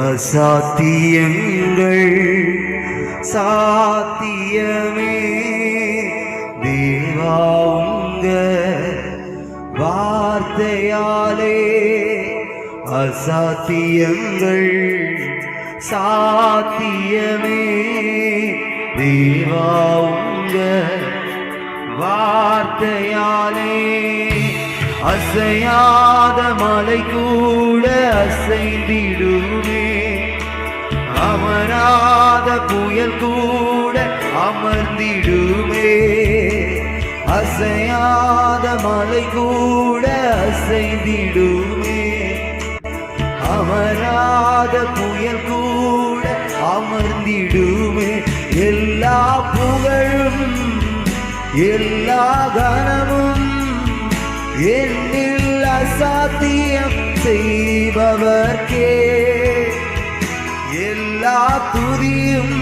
அசாத்தியங்கள் சாத்தியமே தேவா உங்க வார்த்தையாலே. அசாத்தியங்கள் சாத்தியமே தேவா உங்க வார்த்தையாலே. அசையாத மலை கூட அசைந்திடுமே, அமராத புயல் கூட அமர்ந்திடுமே. அசையாத மலை கூட அசைந்திடுமே, அமராத புயல் கூட அமர்ந்திடுமே. எல்லா புகழும் எல்லா கனமும் என்னில் அசாத்தியம் செய்பவர்க்கே. எல்லா துதியும்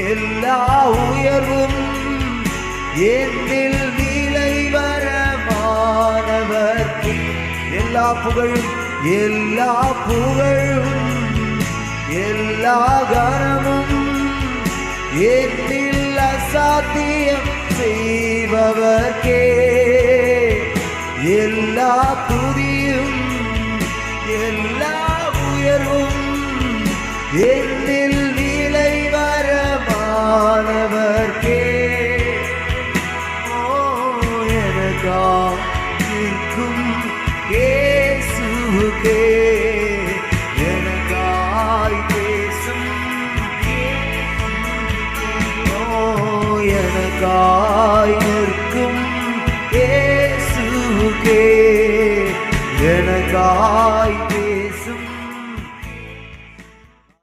எல்லா உயர்வும் என்னில் நிலைவரமானவர்க்கே. எல்லா புகழும் எல்லா புகழும் எல்லா கனமும் என்னில் அசாத்தியம் செய்பவர்க்கே. எல்லா துதியும் எல்லா உயர்வும் என்னில்